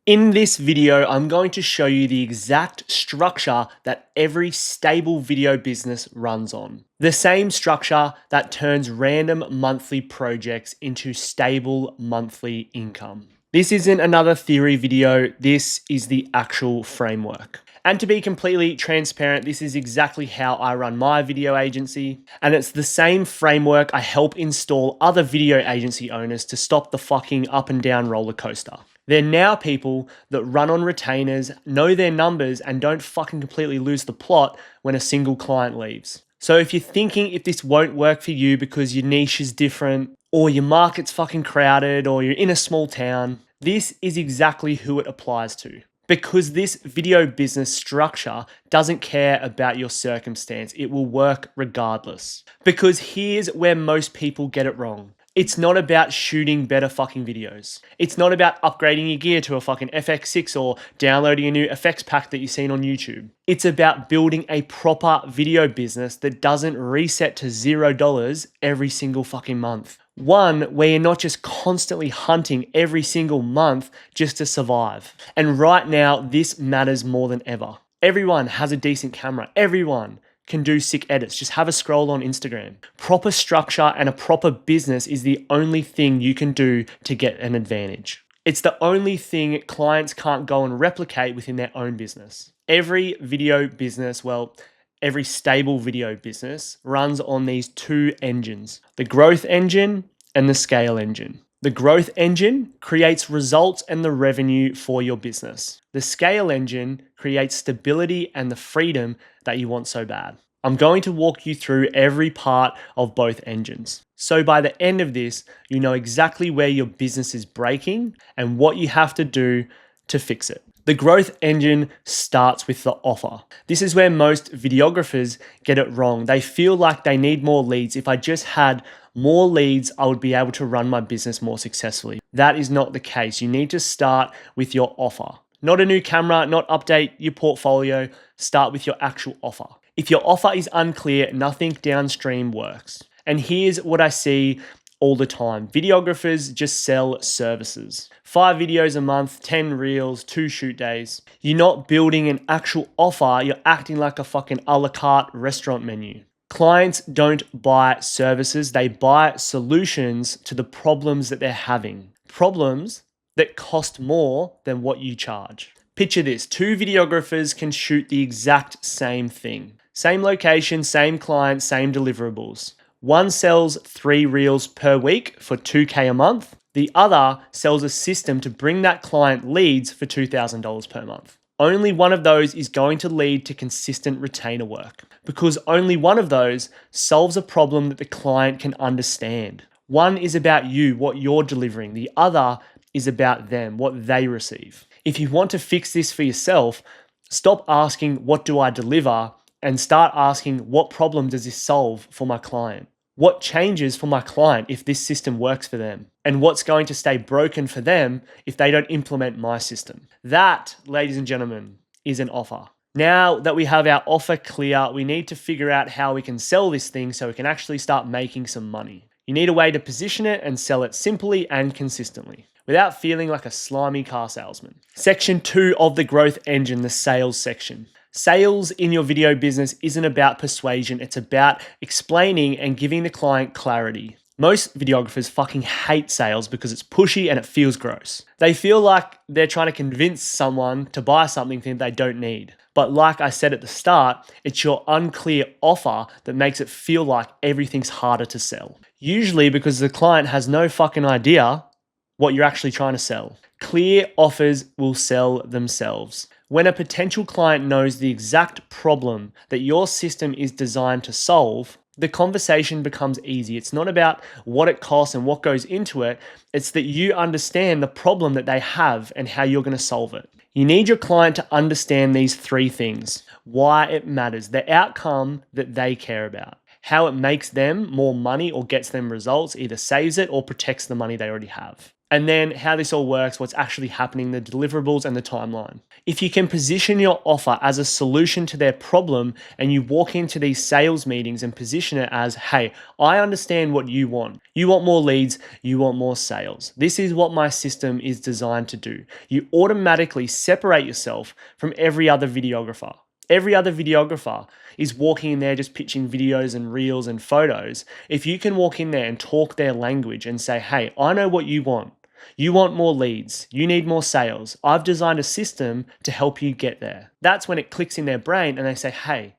In this video, I'm going to show you the exact structure that every stable video business runs on. The same structure that turns random monthly projects into stable monthly income. This isn't another theory video, this is the actual framework. And to be completely transparent, this is exactly how I run my video agency. And it's the same framework I help install other video agency owners to stop the fucking up and down roller coaster. They're now people that run on retainers, know their numbers, and don't fucking completely lose the plot when a single client leaves. So if you're thinking if this won't work for you because your niche is different, or your market's fucking crowded, or you're in a small town, this is exactly who it applies to. Because this video business structure doesn't care about your circumstance. It will work regardless. Because here's where most people get it wrong. It's not about shooting better fucking videos. It's not about upgrading your gear to a fucking FX6 or downloading a new effects pack that you've seen on YouTube. It's about building a proper video business that doesn't reset to $0 every single fucking month. One where you're not just constantly hunting every single month just to survive. And right now, this matters more than ever. Everyone has a decent camera. Everyone can do sick edits. Just have a scroll on Instagram. Proper structure and a proper business is the only thing you can do to get an advantage. It's the only thing clients can't go and replicate within their own business. Every video business, every stable video business runs on these two engines, the growth engine and the scale engine. The growth engine creates results and the revenue for your business. The scale engine creates stability and the freedom that you want so bad. I'm going to walk you through every part of both engines. So by the end of this, you know exactly where your business is breaking and what you have to do to fix it. The growth engine starts with the offer. This is where most videographers get it wrong. They feel like they need more leads. If I just had more leads, I would be able to run my business more successfully. That is not the case. You need to start with your offer. Not a new camera, not update your portfolio. Start with your actual offer. If your offer is unclear, nothing downstream works. And here's what I see all the time. Videographers just sell services. 5 videos a month, 10 reels, 2 shoot days. You're not building an actual offer, you're acting like a fucking a la carte restaurant menu. Clients don't buy services, they buy solutions to the problems that they're having. Problems that cost more than what you charge. Picture this, 2 videographers can shoot the exact same thing. Same location, same client, same deliverables. One sells 3 reels per week for $2,000 a month. The other sells a system to bring that client leads for $2,000 per month. Only one of those is going to lead to consistent retainer work because only one of those solves a problem that the client can understand. One is about you, what you're delivering. The other is about them, what they receive. If you want to fix this for yourself, stop asking, what do I deliver? And start asking, what problem does this solve for my client? What changes for my client if this system works for them? And what's going to stay broken for them if they don't implement my system? That, ladies and gentlemen, is an offer. Now that we have our offer clear, we need to figure out how we can sell this thing so we can actually start making some money. You need a way to position it and sell it simply and consistently without feeling like a slimy car salesman. Section 2 of the growth engine, the sales section. Sales in your video business isn't about persuasion, it's about explaining and giving the client clarity. Most videographers fucking hate sales because it's pushy and it feels gross. They feel like they're trying to convince someone to buy something that they don't need. But like I said at the start, it's your unclear offer that makes it feel like everything's harder to sell. Usually because the client has no fucking idea what you're actually trying to sell. Clear offers will sell themselves. When a potential client knows the exact problem that your system is designed to solve, the conversation becomes easy. It's not about what it costs and what goes into it. It's that you understand the problem that they have and how you're going to solve it. You need your client to understand these 3 things. Why it matters, the outcome that they care about, how it makes them more money or gets them results, either saves it or protects the money they already have. And then how this all works, what's actually happening, the deliverables and the timeline. If you can position your offer as a solution to their problem and you walk into these sales meetings and position it as, hey, I understand what you want. You want more leads, you want more sales. This is what my system is designed to do. You automatically separate yourself from every other videographer. Every other videographer is walking in there just pitching videos and reels and photos. If you can walk in there and talk their language and say, hey, I know what you want. You want more leads. You need more sales. I've designed a system to help you get there. That's when it clicks in their brain and they say, hey,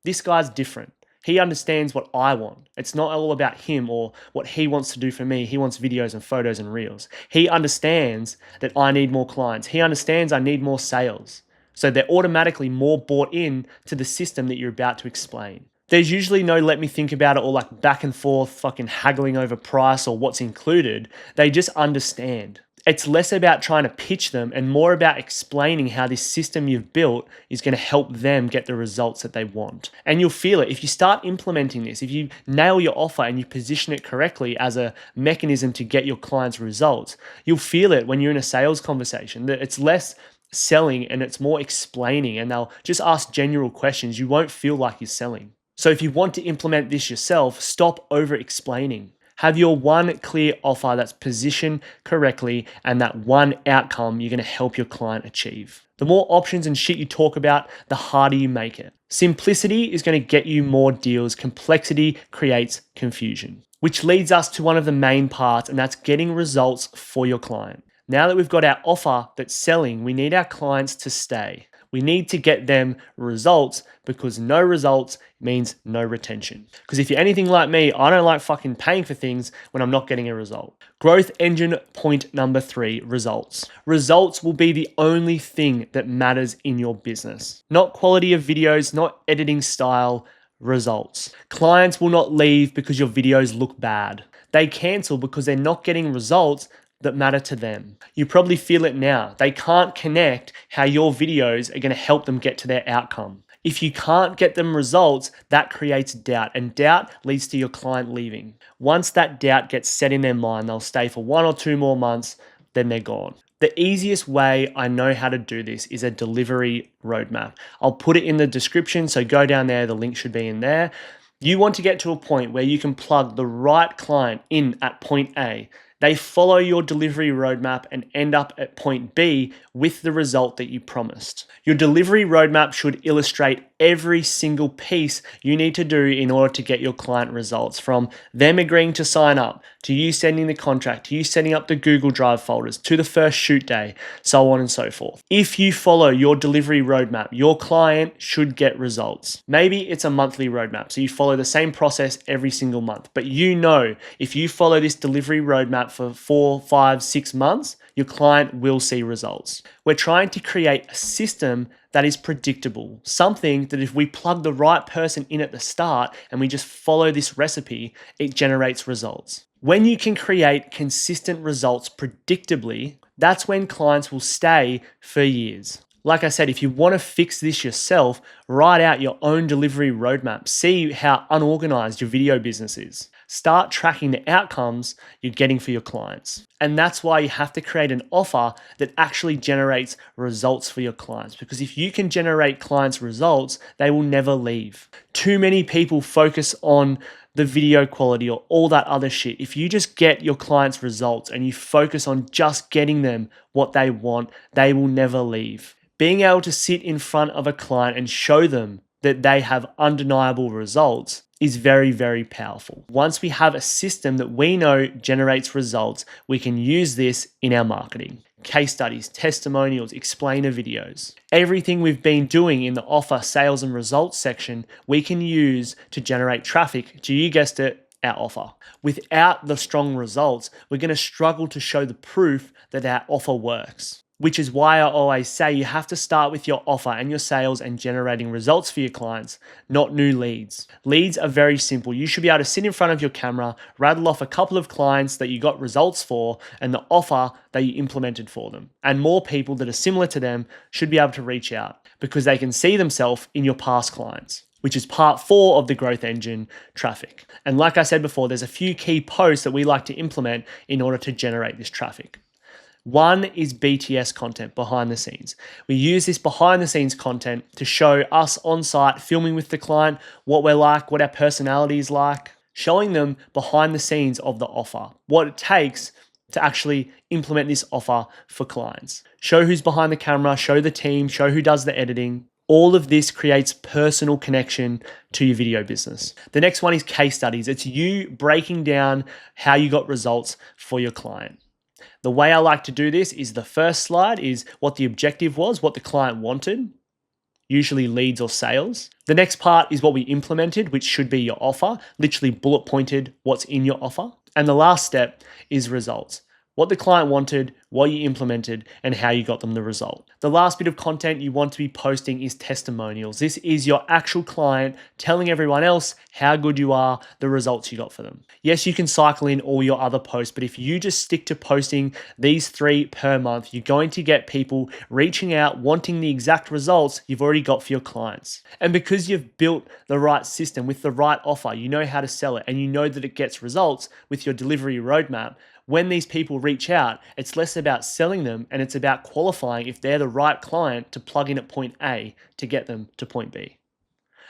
this guy's different. He understands what I want. It's not all about him or what he wants to do for me. He wants videos and photos and reels. He understands that I need more clients. He understands I need more sales. So they're automatically more bought in to the system that you're about to explain. There's usually no let me think about it or like back and forth fucking haggling over price or what's included. They just understand. It's less about trying to pitch them and more about explaining how this system you've built is going to help them get the results that they want. And you'll feel it. If you start implementing this, if you nail your offer and you position it correctly as a mechanism to get your clients results, you'll feel it when you're in a sales conversation. That it's less selling and it's more explaining, and they'll just ask general questions. You won't feel like you're selling. So if you want to implement this yourself, stop over explaining. Have your one clear offer that's positioned correctly and that one outcome you're going to help your client achieve. The more options and shit you talk about, the harder you make it. Simplicity is going to get you more deals. Complexity creates confusion, which leads us to one of the main parts, and that's getting results for your client. Now that we've got our offer that's selling, we need our clients to stay. We need to get them results, because no results means no retention. Because if you're anything like me, I don't like fucking paying for things when I'm not getting a result. Growth engine point number 3, results. Results will be the only thing that matters in your business. Not quality of videos, not editing style, results. Clients will not leave because your videos look bad. They cancel because they're not getting results that matter to them. You probably feel it now. They can't connect how your videos are going to help them get to their outcome. If you can't get them results, that creates doubt, and doubt leads to your client leaving. Once that doubt gets set in their mind, they'll stay for 1 or 2 more months, then they're gone. The easiest way I know how to do this is a delivery roadmap. I'll put it in the description, so go down there, the link should be in there. You want to get to a point where you can plug the right client in at point A. They follow your delivery roadmap and end up at point B with the result that you promised. Your delivery roadmap should illustrate every single piece you need to do in order to get your client results, from them agreeing to sign up, to you sending the contract, to you setting up the Google Drive folders, to the first shoot day, so on and so forth. If you follow your delivery roadmap, your client should get results. Maybe it's a monthly roadmap, so you follow the same process every single month, but you know if you follow this delivery roadmap for 4, 5, 6 months, your client will see results. We're trying to create a system that is predictable, something that if we plug the right person in at the start and we just follow this recipe, it generates results. When you can create consistent results predictably, that's when clients will stay for years. Like I said, if you want to fix this yourself, write out your own delivery roadmap. See how unorganized your video business is. Start tracking the outcomes you're getting for your clients. And that's why you have to create an offer that actually generates results for your clients. Because if you can generate clients' results, they will never leave. Too many people focus on the video quality or all that other shit. If you just get your clients' results and you focus on just getting them what they want, they will never leave. Being able to sit in front of a client and show them that they have undeniable results is very, very powerful. Once we have a system that we know generates results, we can use this in our marketing. Case studies, testimonials, explainer videos. Everything we've been doing in the offer, sales, and results section, we can use to generate traffic to, you guessed it, our offer. Without the strong results, we're going to struggle to show the proof that our offer works. Which is why I always say you have to start with your offer and your sales and generating results for your clients, not new leads. Leads are very simple. You should be able to sit in front of your camera, rattle off a couple of clients that you got results for and the offer that you implemented for them. And more people that are similar to them should be able to reach out because they can see themselves in your past clients. which is part 4 of the growth engine traffic. And like I said before, there's a few key posts that we like to implement in order to generate this traffic. One is BTS content, behind the scenes. We use this behind the scenes content to show us on site, filming with the client, what we're like, what our personality is like, showing them behind the scenes of the offer, what it takes to actually implement this offer for clients. Show who's behind the camera, show the team, show who does the editing. All of this creates personal connection to your video business. The next one is case studies. It's you breaking down how you got results for your client. The way I like to do this is the first slide is what the objective was, what the client wanted, usually leads or sales. The next part is what we implemented, which should be your offer, literally bullet pointed what's in your offer. And the last step is results. What the client wanted, what you implemented, and how you got them the result. The last bit of content you want to be posting is testimonials. This is your actual client telling everyone else how good you are, the results you got for them. Yes, you can cycle in all your other posts, but if you just stick to posting these 3 per month, you're going to get people reaching out, wanting the exact results you've already got for your clients. And because you've built the right system with the right offer, you know how to sell it, and you know that it gets results with your delivery roadmap. When these people reach out, it's less about selling them and it's about qualifying if they're the right client to plug in at point A to get them to point B.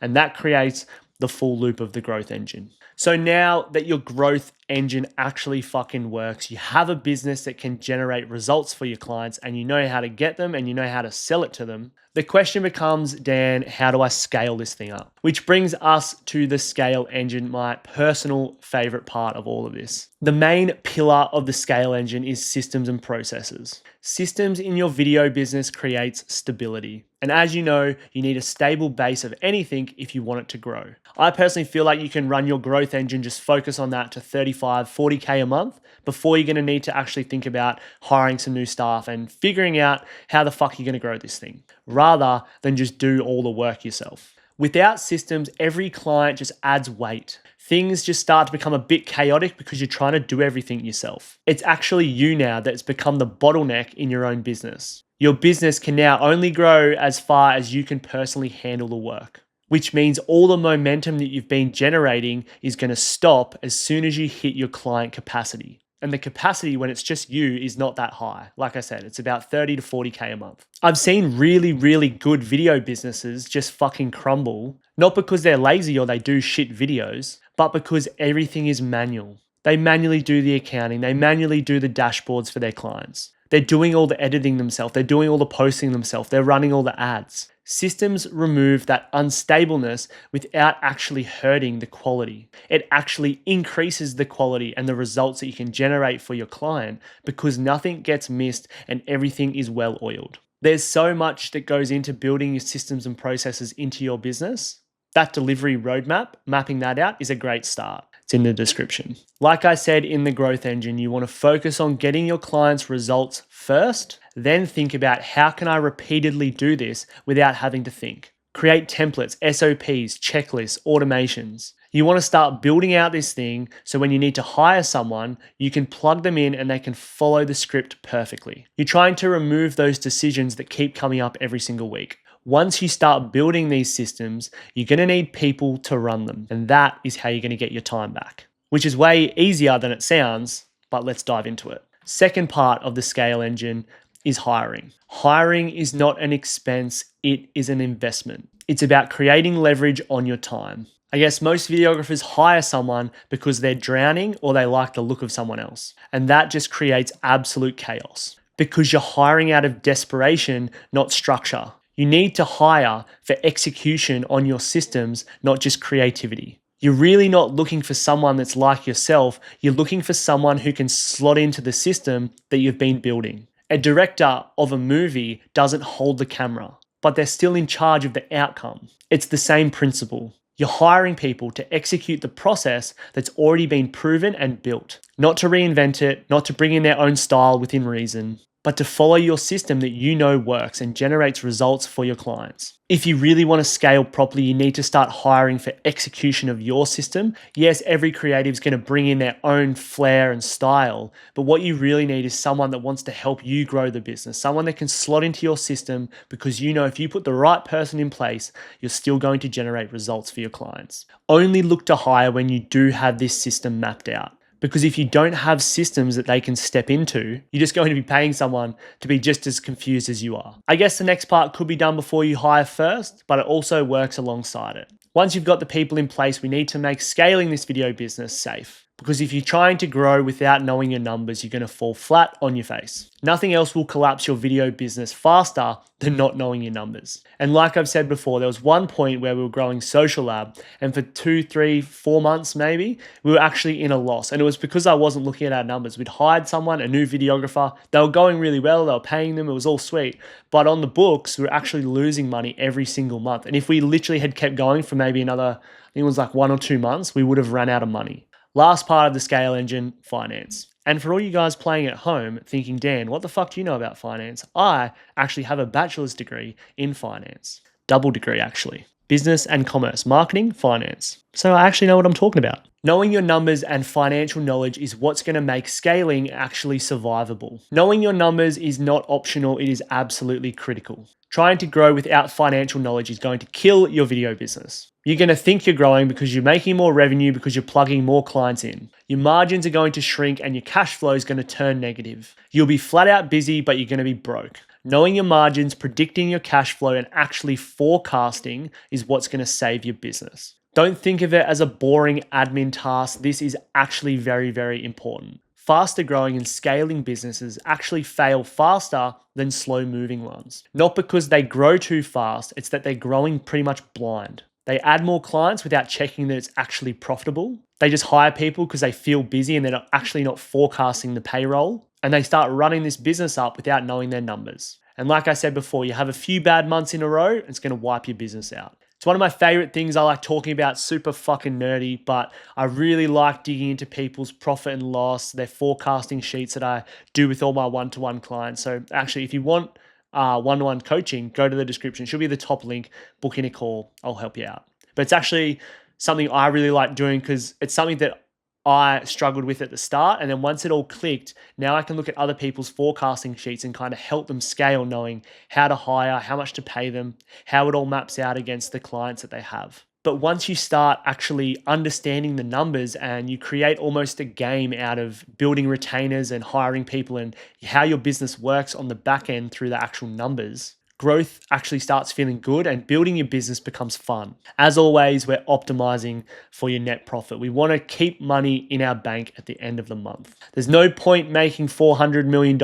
And that creates the full loop of the growth engine. So now that your growth engine actually fucking works, you have a business that can generate results for your clients and you know how to get them and you know how to sell it to them. The question becomes, Dan, how do I scale this thing up? Which brings us to the scale engine, my personal favorite part of all of this. The main pillar of the scale engine is systems and processes. Systems in your video business creates stability. And as you know, you need a stable base of anything if you want it to grow. I personally feel like you can run your growth engine, just focus on that to 35, 40K a month before you're going to need to actually think about hiring some new staff and figuring out how the fuck you're going to grow this thing, rather than just do all the work yourself. Without systems, every client just adds weight. Things just start to become a bit chaotic because you're trying to do everything yourself. It's actually you now that's become the bottleneck in your own business. Your business can now only grow as far as you can personally handle the work, which means all the momentum that you've been generating is going to stop as soon as you hit your client capacity. And the capacity when it's just you is not that high. Like I said, it's about 30 to 40K a month. I've seen really, really good video businesses just fucking crumble, not because they're lazy or they do shit videos, but because everything is manual. They manually do the accounting. They manually do the dashboards for their clients. They're doing all the editing themselves. They're doing all the posting themselves. They're running all the ads. Systems remove that unstableness without actually hurting the quality. It actually increases the quality and the results that you can generate for your client because nothing gets missed and everything is well oiled. There's so much that goes into building your systems and processes into your business. That delivery roadmap, mapping that out, is a great start. It's in the description. Like I said in the growth engine, you want to focus on getting your clients results first, then think about how can I repeatedly do this without having to think. Create templates, SOPs, checklists, automations. You want to start building out this thing so when you need to hire someone, you can plug them in and they can follow the script perfectly. You're trying to remove those decisions that keep coming up every single week. Once you start building these systems, you're going to need people to run them. And that is how you're going to get your time back, which is way easier than it sounds, but let's dive into it. Second part of the scale engine is hiring. Hiring is not an expense, it is an investment. It's about creating leverage on your time. I guess most videographers hire someone because they're drowning or they like the look of someone else. And that just creates absolute chaos because you're hiring out of desperation, not structure. You need to hire for execution on your systems, not just creativity. You're really not looking for someone that's like yourself. You're looking for someone who can slot into the system that you've been building. A director of a movie doesn't hold the camera, but they're still in charge of the outcome. It's the same principle. You're hiring people to execute the process that's already been proven and built, not to reinvent it, not to bring in their own style within reason, but to follow your system that you know works and generates results for your clients. If you really want to scale properly, you need to start hiring for execution of your system. Yes, every creative is going to bring in their own flair and style, but what you really need is someone that wants to help you grow the business, someone that can slot into your system, because you know if you put the right person in place, you're still going to generate results for your clients. Only look to hire when you do have this system mapped out. Because if you don't have systems that they can step into, you're just going to be paying someone to be just as confused as you are. I guess the next part could be done before you hire first, but it also works alongside it. Once you've got the people in place, we need to make scaling this video business safe. Because if you're trying to grow without knowing your numbers, you're going to fall flat on your face. Nothing else will collapse your video business faster than not knowing your numbers. And like I've said before, there was one point where we were growing Social Lab, and for 2, 3, 4 months maybe, we were actually in a loss. And it was because I wasn't looking at our numbers. We'd hired someone, a new videographer. They were going really well. They were paying them. It was all sweet. But on the books, we were actually losing money every single month. And if we literally had kept going for maybe another, I think it was like 1 or 2 months, we would have run out of money. Last part of the scale engine, finance. And for all you guys playing at home thinking, Dan, what the fuck do you know about finance? I actually have a bachelor's degree in finance. Double degree, actually. Business and commerce, marketing, finance. So I actually know what I'm talking about. Knowing your numbers and financial knowledge is what's going to make scaling actually survivable. Knowing your numbers is not optional, it is absolutely critical. Trying to grow without financial knowledge is going to kill your video business. You're going to think you're growing because you're making more revenue because you're plugging more clients in. Your margins are going to shrink and your cash flow is going to turn negative. You'll be flat out busy, but you're going to be broke. Knowing your margins, predicting your cash flow, and actually forecasting is what's going to save your business. Don't think of it as a boring admin task. This is actually very, very important. Faster growing and scaling businesses actually fail faster than slow moving ones. Not because they grow too fast, it's that they're growing pretty much blind. They add more clients without checking that it's actually profitable. They just hire people because they feel busy and they're actually not forecasting the payroll. And they start running this business up without knowing their numbers. And like I said before, you have a few bad months in a row, it's going to wipe your business out. It's one of my favorite things I like talking about, super fucking nerdy, but I really like digging into people's profit and loss, their forecasting sheets that I do with all my one-to-one clients. So actually, if you want one-to-one coaching, go to the description. It should be the top link, book in a call, I'll help you out. But it's actually something I really like doing because it's something that I struggled with at the start. And then once it all clicked, now I can look at other people's forecasting sheets and kind of help them scale, knowing how to hire, how much to pay them, how it all maps out against the clients that they have. But once you start actually understanding the numbers and you create almost a game out of building retainers and hiring people and how your business works on the back end through the actual numbers, growth actually starts feeling good and building your business becomes fun. As always, we're optimizing for your net profit. We want to keep money in our bank at the end of the month. There's no point making $400 million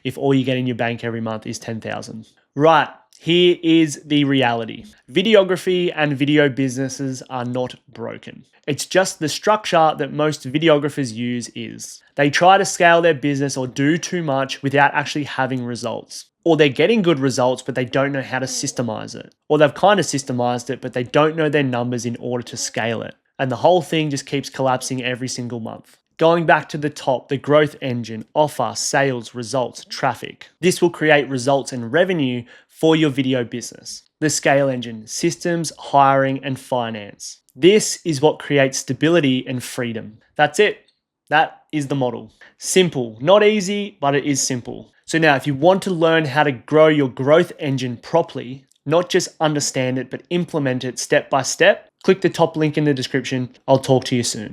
if all you get in your bank every month is $10,000. Right. Here is the reality. Videography and video businesses are not broken. It's just the structure that most videographers use is. They try to scale their business or do too much without actually having results. Or they're getting good results, but they don't know how to systemize it. Or they've kind of systemized it, but they don't know their numbers in order to scale it. And the whole thing just keeps collapsing every single month. Going back to the top, the growth engine, offer, sales, results, traffic. This will create results and revenue for your video business. The scale engine, systems, hiring, and finance. This is what creates stability and freedom. That's it. That is the model. Simple, not easy, but it is simple. So now if you want to learn how to grow your growth engine properly, not just understand it, but implement it step by step, click the top link in the description. I'll talk to you soon.